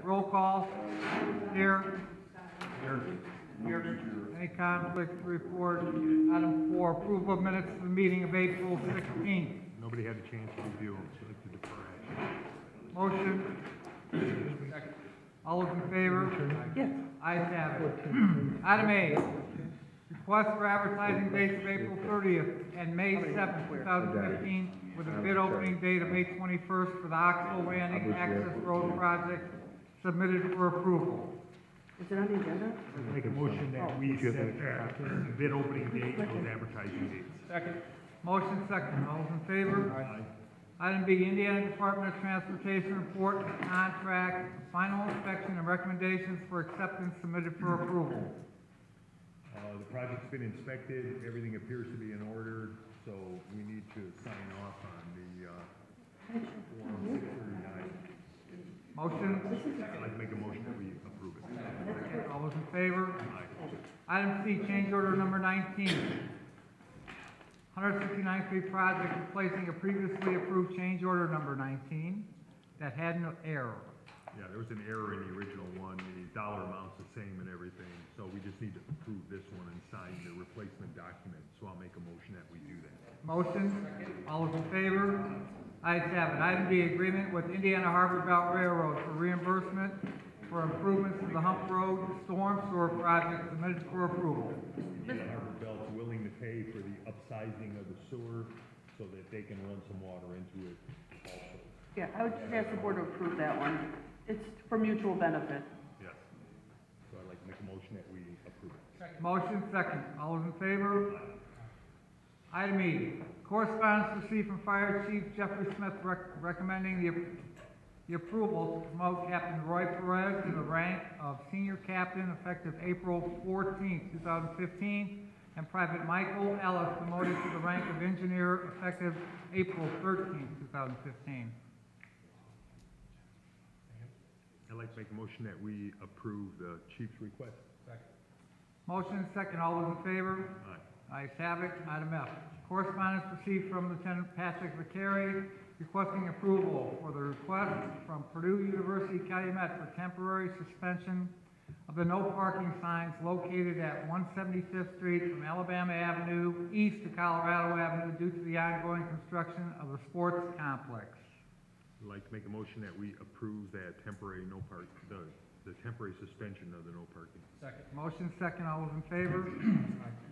Roll call. Here. Here. Any conflict to report? Item 4, approval of minutes of the meeting of April 16th. Nobody had a chance to review them, so to defer action. Motion. Second. All those in favor? Yes. Ayes have it. Item A, request for advertising dates of April 30th and May 7th, 2015, with a bid opening date of May 21st for the Oxbow Landing Access Road project submitted for approval. Is it on the agenda? Make a motion that we set the bid opening date and those advertising dates. Second. Motion second. All those in favor? Aye. Item B, Indiana Department of Transportation report, contract, final inspection, and recommendations for acceptance submitted for approval. The project's been inspected, everything appears to be in order, so we need to sign off on the Form 639. Motion. I'd like to make a motion that we approve it. All those in favor? Aye. Item C, change order number 19. 169th Street project replacing a previously approved change order number 19 that had no error. Yeah, there was an error in the original one, the dollar amount's the same and everything, so we just need to approve this one and sign the replacement document, so I'll make a motion that we do that. Motion. All those in favor? Ayes have it. Item D, agreement with Indiana Harbor Belt Railroad for reimbursement for improvements to the Hump Road Storm Sewer project submitted for approval. Indiana Harbor Belt's willing to pay for the upsizing of the sewer so that they can run some water into it also. Yeah, I would just ask the board to approve that one. It's for mutual benefit. Yes. So I'd like to make a motion that we approve it. Motion second. All those in favor? Item E, correspondence received from Fire Chief Jeffrey Smith recommending the approval to promote Captain Roy Perez to the rank of Senior Captain effective April 14, 2015, and Private Michael Ellis promoted to the rank of Engineer effective April 13, 2015. I'd like to make a motion that we approve the chief's request. Motion second. All those in favor? Aye. Ayes have it. Item F, correspondence received from Lieutenant Patrick Vicari requesting approval for the request from Purdue University Calumet for temporary suspension of the no parking signs located at 175th Street from Alabama Avenue east to Colorado Avenue due to the ongoing construction of the sports complex. I'd like to make a motion that we approve that temporary no park, the temporary suspension of the no parking. Second. Motion second. All those in favor?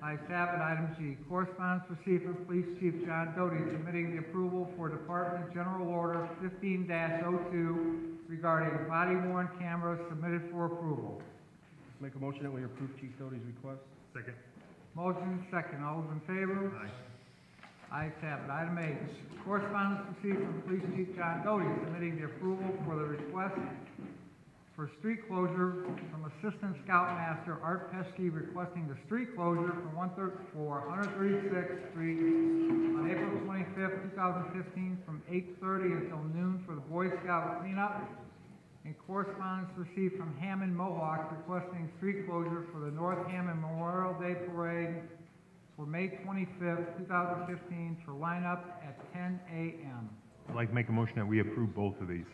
Ayes have it. Item G, correspondence received from Police Chief John Doty submitting the approval for Department General Order 15-02 regarding body-worn cameras submitted for approval. Make a motion that we approve Chief Doty's request. Second. Motion second. All those in favor? Aye. Ayes have it. Item H, correspondence received from Police Chief John Doty submitting the approval for the request for street closure from Assistant Scoutmaster Art Pesky requesting the street closure from 136th Street on April 25th, 2015 from 8:30 until noon for the Boy Scout cleanup. And correspondence received from Hammond Mohawk requesting street closure for the North Hammond Memorial Day Parade for May 25th, 2015 for lineup at 10 a.m. I'd like to make a motion that we approve both of these.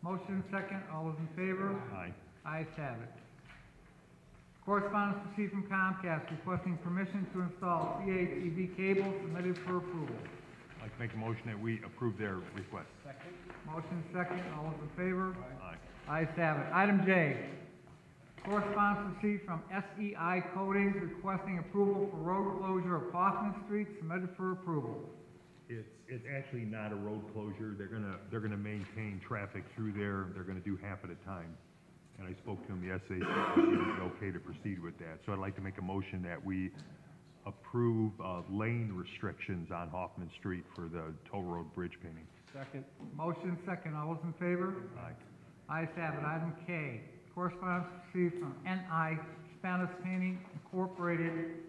Motion second. All those in favor? Aye. Ayes have it. Correspondence received from Comcast requesting permission to install CATV cable submitted for approval. I'd like to make a motion that we approve their request. Motion second. All those in favor? Aye. Ayes have it. Item J, correspondence received from SEI Coatings requesting approval for road closure of Hoffman Street submitted for approval. It's actually not a road closure. They're gonna maintain traffic through there. They're gonna do half at a time. And I spoke to them yesterday, so it's okay to proceed with that. So I'd like to make a motion that we approve lane restrictions on Hoffman Street for the toll road bridge painting. Second. Motion second. All those in favor? Aye. Ayes have it. Item K, correspondence received from NI Spanish Painting Incorporated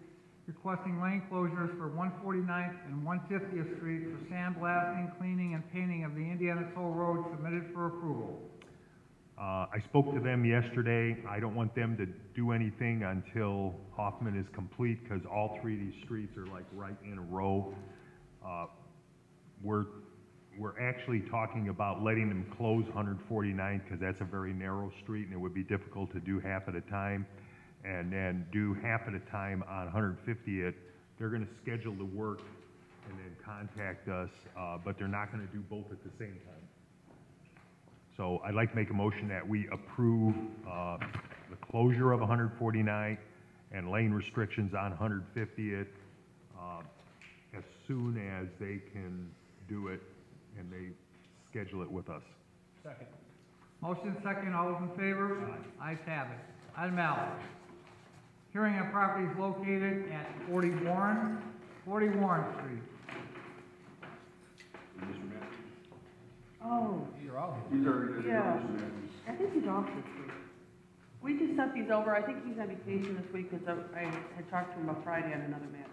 requesting lane closures for 149th and 150th Street for sandblasting, cleaning, and painting of the Indiana Toll Road submitted for approval. I spoke to them yesterday. I don't want them to do anything until Hoffman is complete because all three of these streets are like right in a row. we're actually talking about letting them close 149 because that's a very narrow street and it would be difficult to do half at a time. And then do half at a time on 150th. They're going to schedule the work and then contact us, but they're not going to do both at the same time. So I'd like to make a motion that we approve the closure of 149 and lane restrictions on 150th as soon as they can do it and they schedule it with us. Second. Motion second, all those in favor? Ayes have it. Item L, hearing on properties located at 40 Warren Street. Oh, You're all These are, yeah. I think he's off this week. We just sent these over. I think he's on vacation this week because I had talked to him on Friday on another matter.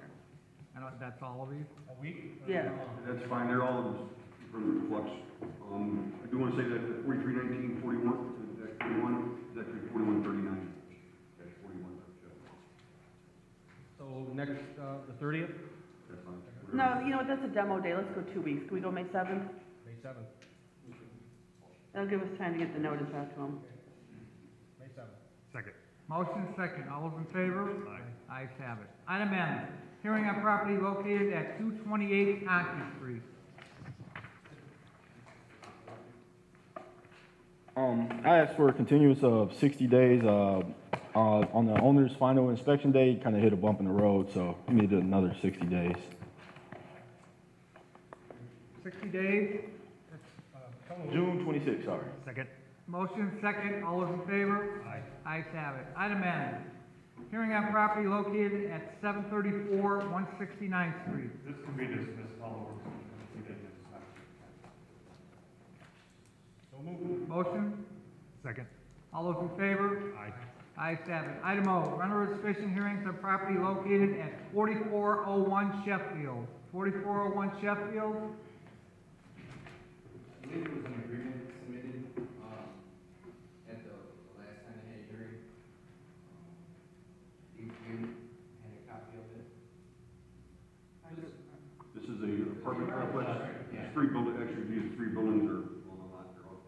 And that's all of these? a week? Yeah. that's fine, they're all further flux. I do want to say that the 4319, 41, that 41 is actually 4139. That's 41. So next, the 30th, That's fine. No, you know what, that's a demo day. Let's go 2 weeks. Can we go May 7th? May 7th. That'll give us time to get the notice out to him. May 7th. Second. Motion second, all those in favor? Aye. Ayes have it. Item N, hearing on property located at 228 Conkey Street. I asked for a continuance of 60 days. On the owner's final inspection day, kind of hit a bump in the road, so we needed another 60 days. 60 days. June 26, sorry. Second. Motion second, all those in favor? Aye. Ayes have it. Item N, hearing on property located at 734 169th Street. This can be dismissed all over. So moved. Motion, Second. all those in favor? Aye. Ayes have it. Item O, rental fishing hearings on property located at 4401 Sheffield. 4401 Sheffield, I believe there was an agreement submitted, at the last time they had a hearing. Each unit had a copy of it. This is a apartment complex. It's three buildings, actually, these three buildings are on a lot. They're all.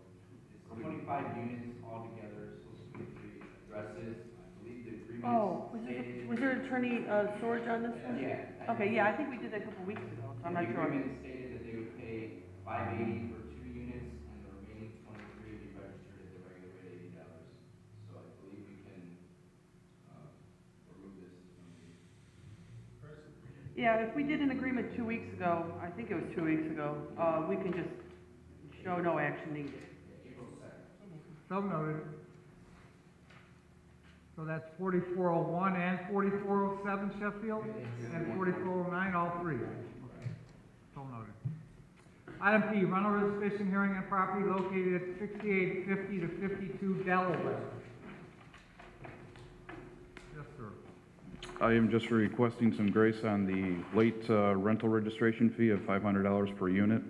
It's 25 units altogether, supposed to be 3 addresses. I believe the agreement Oh, stated. was there attorney, storage on this one? Yeah. Okay, yeah, I think we did that a couple weeks ago, so I'm not The sure. agreement stated that they would pay $580 for 2 units, and the remaining 23 would be registered at the regular rate $80. So I believe we can, remove this from the. Yeah, if we did an agreement 2 weeks ago, I think it was 2 weeks ago, we can just show no action needed. April 2nd. so noted. So that's 4401 and 4407 Sheffield? And 4409, all three? So noted. Item P, rental fishing hearing on property located at 6850 to 52 Delaware. Yes, sir. I am just requesting some grace on the late rental registration fee of $500 per unit.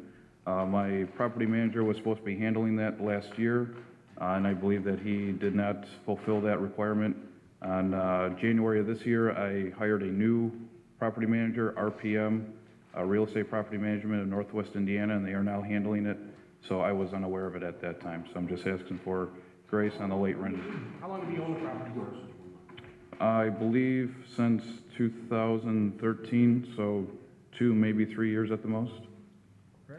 My property manager was supposed to be handling that last year, and I believe that he did not fulfill that requirement. On January of this year, I hired a new property manager, RPM, Real Estate Property Management in Northwest Indiana, and they are now handling it. So I was unaware of it at that time. So I'm just asking for grace on the late rent. How long have you owned the property? I believe since 2013, so 2, maybe 3 years at the most. Chris?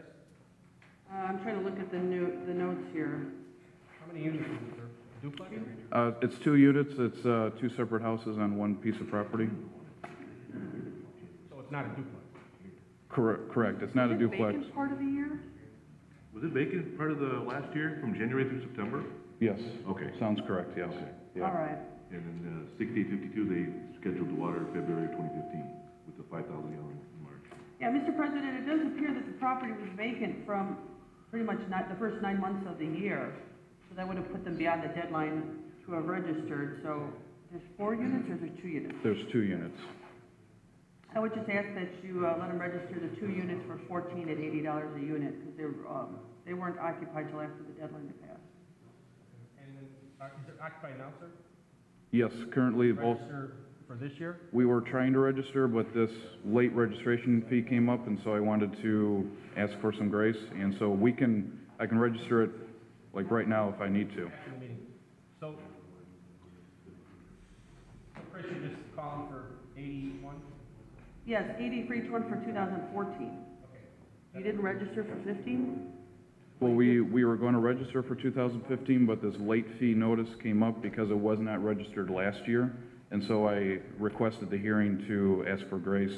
I'm trying to look at the notes here. How many units is it, sir? Duplex? It's 2 units. It's 2 separate houses on one piece of property. So it's not a duplex? Correct. It's not a Is it duplex. vacant part of the year? Was it vacant part of the last year, from January through September? Yes. Okay. Sounds correct, yes. Yeah. All right. And then 6852, they scheduled the water February 2015 with the 5,000 gallon in March. Yeah, Mr. President, it does appear that the property was vacant from pretty much the first 9 months of the year. So that would have put them beyond the deadline to have registered. So there's 4 units or is there 2 units? There's 2 units. I would just ask that you let them register the 2 units for $14 at $80 a unit because they weren't occupied till after the deadline had passed. And then, is it occupied now, sir? Yes, currently both. Register for this year? We were trying to register, but this late registration fee came up, and so I wanted to ask for some grace. And so I can register it like right now if I need to. After the meeting. So, Chris, you're just calling for 81? Yes, 80 for each one for 2014. You didn't register for 15? Well, we were going to register for 2015, but this late fee notice came up because it was not registered last year. And so I requested the hearing to ask for grace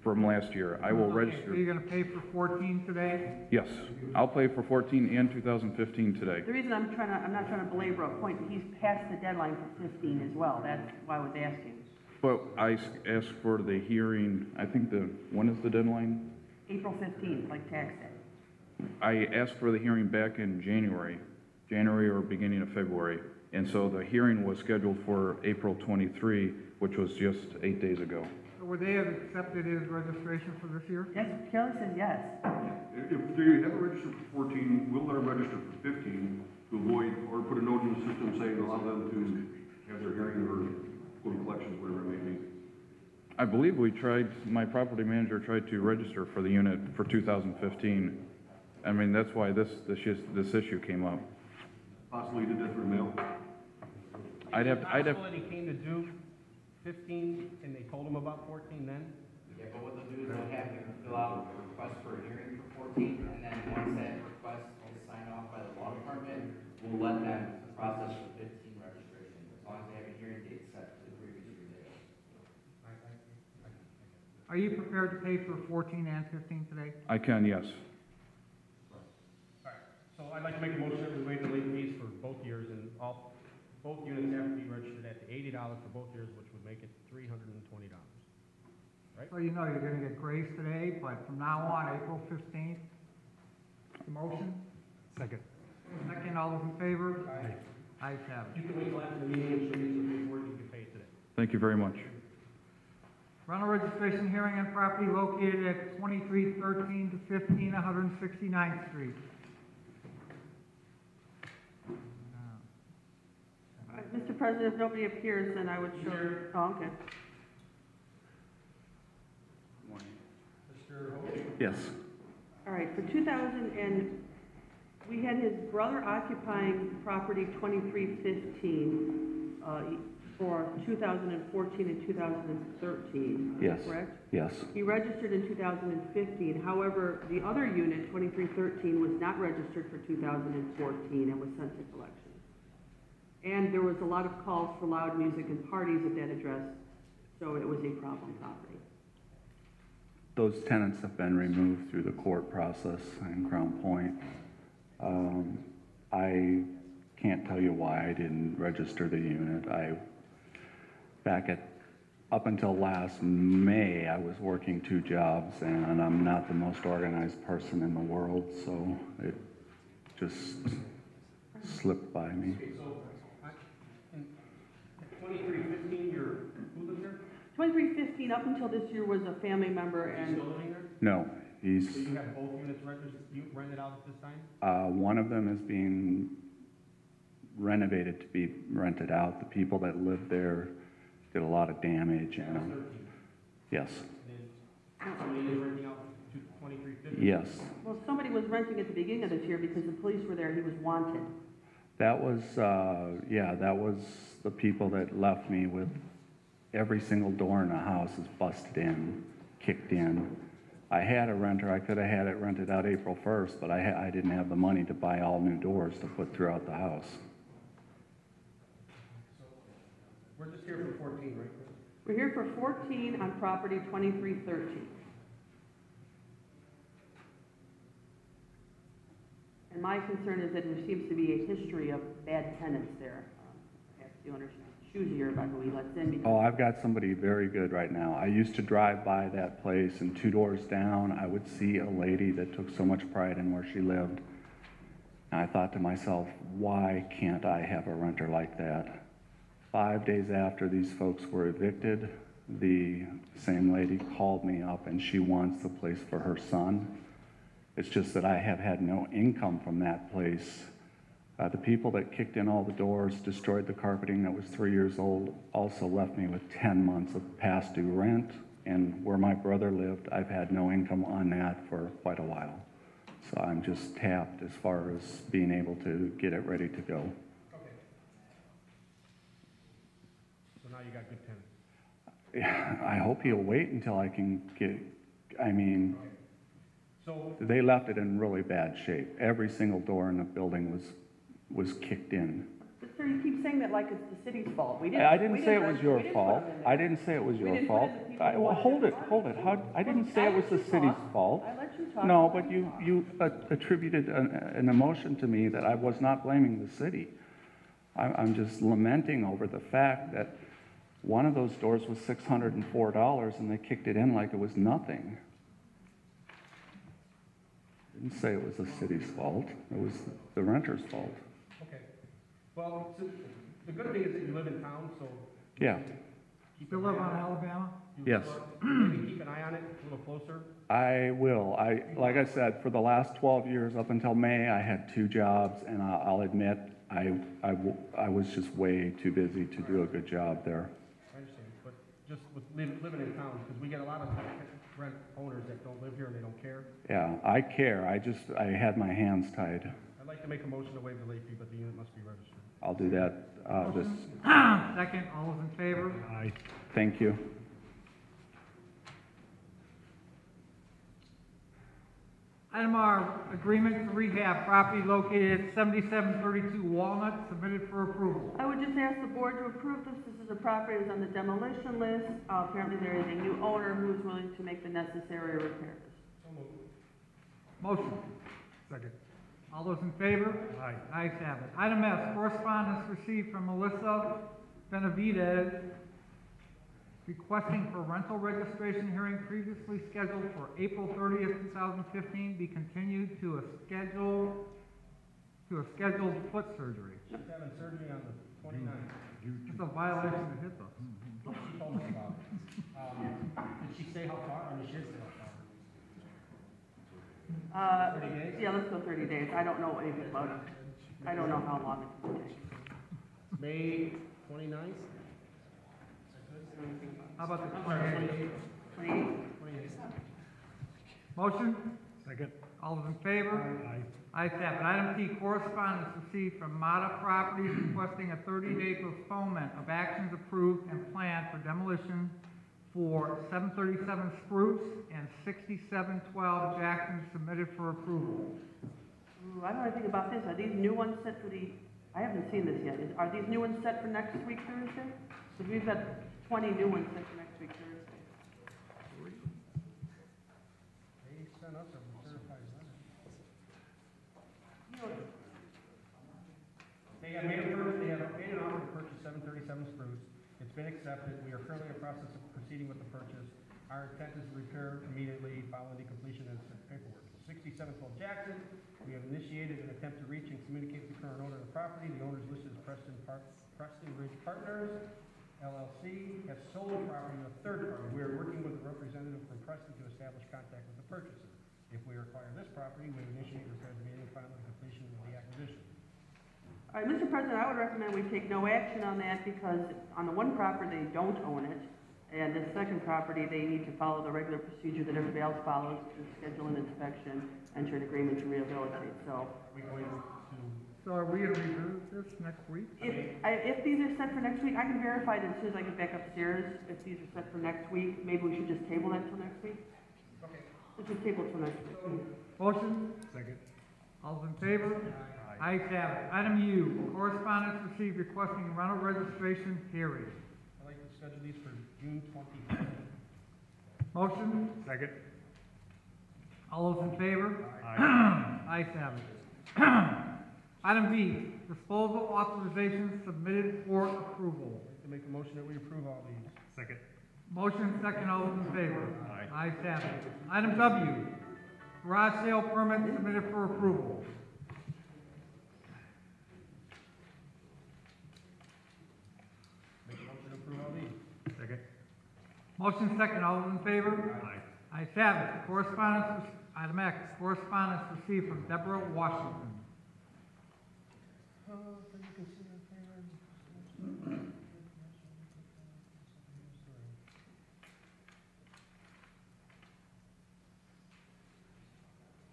from last year. I will Okay, register. So you're gonna pay for 14 today? Yes, I'll pay for 14 and 2015 today. The reason I'm not trying to belabor a point, he's passed the deadline for 15 as well. That's why I was asking. But I asked for the hearing, I think when is the deadline? April 15th, like tax day. I asked for the hearing back in January or beginning of February. And so the hearing was scheduled for April 23, which was just 8 days ago. So would they have accepted his registration for this year? Yes, Kelly says yes. If they have a register for 14, we'll let them register for 15 to avoid, or put a note in the system saying allow them to have their hearing or go to collections, whatever it may be. I believe my property manager tried to register for the unit for 2015. I mean, that's why this issue came up. Possibly did that through mail. I'd have, Possible that he came to do 15 and they told him about 14 then? Yeah, but what they'll do is they'll have him fill out a request for a hearing for 14, and then once that request is signed off by the law department, we'll let them process the 15 registration, as long as they have a hearing date set to the previous year date. Are you prepared to pay for 14 and 15 today? I can, yes. All right, so I'd like to make a motion that we waive the late fees for both years, and both units have to be registered at the $80 for both years, which would make it $320. So you know you're gonna get grace today, but from now on, April 15th, motion? Second. Second, all those in favor? Aye. Ayes have it. You can wait till after the meeting and show me some paperwork, you can pay it today. Thank you very much. Rental registration hearing on property located at 2313 to 15 169th Street. Mr. President, if nobody appears, then I would show. Oh, okay. Mr. Hogan? Yes. All right, for we had his brother occupying property 2315 for 2014 and 2013. Yes. Correct? Yes. He registered in 2015. However, the other unit, 2313, was not registered for 2014 and was sent to collection. And there was a lot of calls for loud music and parties at that address, so it was a problem property. Those tenants have been removed through the court process in Crown Point. I can't tell you why I didn't register the unit. Up until last May, I was working 2 jobs, and I'm not the most organized person in the world, so it just slipped by me. So, in 2315, who lives there? 2315, up until this year, was a family member, Is he and still living there? No, So you have both units rented out at this time? one of them is being renovated to be rented out. The people that live there did a lot of damage, and, 13. yes, Then somebody is renting out to 2315? yes. well, somebody was renting at the beginning of this year because the police were there. He was wanted. That was, that was the people that left me with every single door in the house is busted in, kicked in. I had a renter. I could have had it rented out April 1st, but I didn't have the money to buy all new doors to put throughout the house. We're just here for 14, right, Chris? We're here for 14 on property 2313. And my concern is that there seems to be a history of bad tenants there. Perhaps the owner's choosier about who he lets in. Oh, I've got somebody very good right now. I used to drive by that place, and 2 doors down, I would see a lady that took so much pride in where she lived. And I thought to myself, why can't I have a renter like that? 5 days after these folks were evicted, the same lady called me up, and she wants the place for her son. It's just that I have had no income from that place The people that kicked in all the doors, destroyed the carpeting that was 3 years old, also left me with 10 months of past due rent. And where my brother lived, I've had no income on that for quite a while. So I'm just tapped as far as being able to get it ready to go. Okay. So now you got good tenants. Yeah, I hope he'll wait until I can get, I mean, So, they left it in really bad shape. Every single door in the building was kicked in. But sir, you keep saying that like it's the city's fault. I didn't say it was your fault. I didn't say it was your didn't put fault. in the people who Well, wanted hold it. I didn't say it was the city's fault. I let you talk. No, but you attributed an emotion to me that I was not blaming the city. I'm just lamenting over the fact that one of those doors was $604 and they kicked it in like it was nothing. Didn't say it was the city's fault. It was the renter's fault. okay. Well, so the good thing is that you live in town, so. Yeah. Keep Still an live eye on it. Alabama? Yes. Maybe keep an eye on it a little closer. I will. Like I said, for the last 12 years, up until May, I had 2 jobs, and I'll admit, I was just way too busy to do a good job there. I understand, but just with living in town, because we get a lot of rent owners that don't live here and they don't care. Yeah, I care. I had my hands tied. I'd like to make a motion to waive the late fee, but the unit must be registered. I'll do that. Second, all those in favor? Aye. Thank you. Item R, agreement to rehab property located at 7732 Walnut, submitted for approval. I would just ask the board to approve this. This is a property that was on the demolition list. Apparently there is a new owner who is willing to make the necessary repairs. Motion. Second. All those in favor? Aye. Ayes have it. Item S, correspondence received from Melissa Benavidez requesting for rental registration hearing previously scheduled for April 30th, 2015 be continued to a scheduled foot surgery. She's having surgery on the 29th. It's a violation of HIPAA. She told us about it. Did she say how far, or did she say how far? 30 days? Yeah, let's go 30 days. I don't know anything about it. I don't know how long it's going to take. May 29th? How about the I'm sorry, 28th? 28? 28th. Motion? Second. All those in favor? Aye. Ayes have it. Item T, correspondence received from Mata Properties requesting a 30-day postponement of actions approved and planned for demolition for 737 Spruce and 6712 Jackson, submitted for approval. Ooh, I don't know anything about this. Are these new ones set for I haven't seen this yet. Are these new ones set for next week Thursday? Because we've got 20 new ones set for next week Thursday. They sent us a certified letter. They have made an offer to purchase 737 Spruce. It's been accepted. We are currently in the process of proceeding with the purchase. Our intent is to repair immediately following the completion of the paperwork. 6712 Jackson, we have initiated an attempt to reach and communicate with the current owner of the property. The owner is listed as Preston Ridge Partners, LLC, has sold the property to a third party. We are working with a representative from Preston to establish contact with the purchaser. If we acquire this property, we initiate repairs immediately following the completion of the acquisition. All right, Mr. President, I would recommend we take no action on that because on the one property, they don't own it. And the second property, they need to follow the regular procedure that everybody else follows to schedule an inspection, enter an agreement to rehabilitate. So We going to, So are we going to review this next week? if these are set for next week, I can verify it as soon as I get back upstairs. If these are set for next week, maybe we should just table that till next week? okay. Let's just table it till next week. Motion? Second. All those in favor? Ayes have it. Item U, correspondence received requesting rental registration hearing. I'd like to schedule these for June 25th. Motion? Second. All those in favor? Aye. Ayes have it. Item B, disposal authorization submitted for approval. I'd like to make a motion that we approve all these. Second. Motion second, all those in favor? Aye. Ayes have it. Item W, garage sale permit submitted for approval. Make a motion to approve all these. Second. Motion second, all those in favor? Aye. Ayes have it. Correspondence, item X, correspondence received from Deborah Washington. So you can see it here.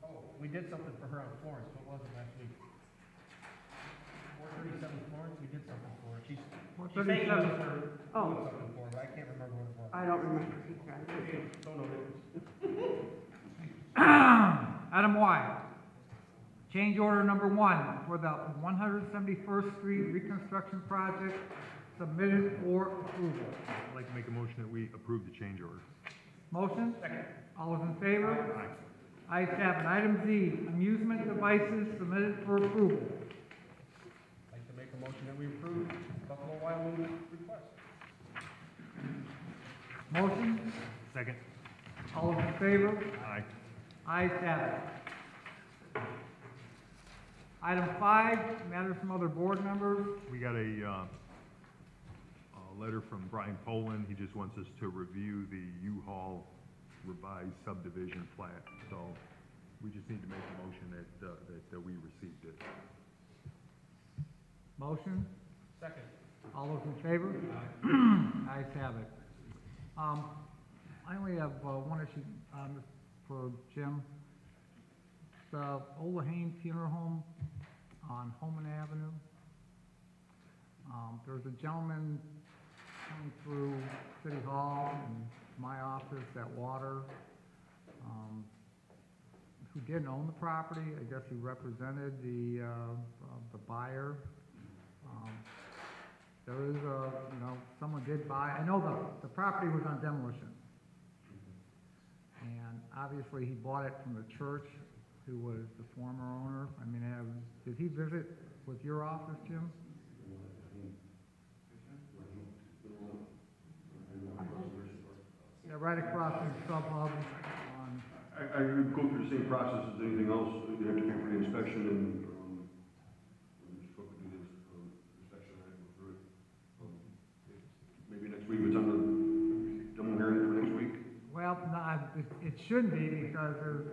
Oh, we did something for her on Florence, what was it last week? 437 Florence, we did something for her. She's saying it was for doing something for her, but I can't remember what it was. I don't remember. So noted. Item Y, change order number 1 for the 171st Street reconstruction project submitted for approval. I'd like to make a motion that we approve the change order. Motion? Second. All those in favor? Aye. Ayes have it. Item Z, amusement devices submitted for approval. I'd like to make a motion that we approve Buffalo Wild Wings request. Motion? Second? All those in favor? Aye. Ayes have it. Item 5, matters from other board members. We got a letter from Brian Poland. He just wants us to review the U-Haul revised subdivision plat. So we just need to make a motion that we received it. Motion? Second. All those in favor? Ayes have it. I only have one issue for Jim. The Old Lahane Funeral Home on Holman Avenue. There's a gentleman coming through City Hall and my office at Water, who didn't own the property. I guess he represented the buyer. There is someone did buy, I know the property was on demolition. And obviously he bought it from the church, who was the former owner. I mean, did he visit with your office, Jim? Yeah, right across from SubHub on, I would go through the same process as anything else. You have to pay for the inspection and, just what we do is, inspection, I go through it. Maybe next week, it's on the demo hearing for next week. well, no, it shouldn't be, because there's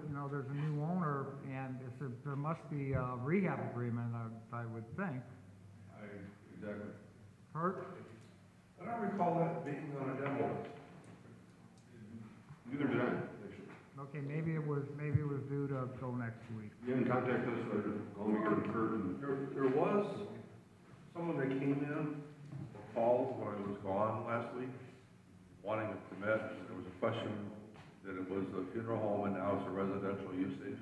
a new owner, and there must be a rehab agreement, I would think. Exactly. Kurt? I don't recall that being on a demo. Neither did I, actually. Okay, maybe it was due to go next week. You didn't contact us, or call me or Kurt, and There was someone that came in, called when I was gone last week, wanting a permit. There was a question that it was a funeral home and now it's a residential usage.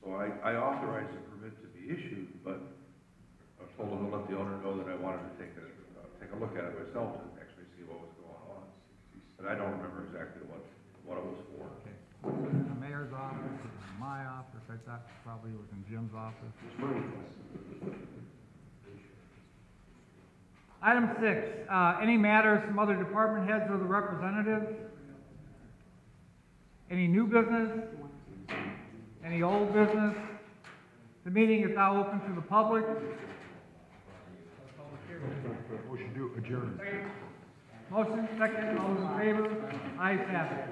So I authorized the permit to be issued, but I told them to let the owner know that I wanted to take a look at it myself to actually see what was going on. But I don't remember exactly what it was for. Okay. The mayor's office, in my office, I thought probably it was in Jim's office. it's fine. Item 6, any matters from other department heads or the representatives? Any new business? Any old business? The meeting is now open to the public. Motion to adjourn. Motion, second, all those in favor? Ayes have it.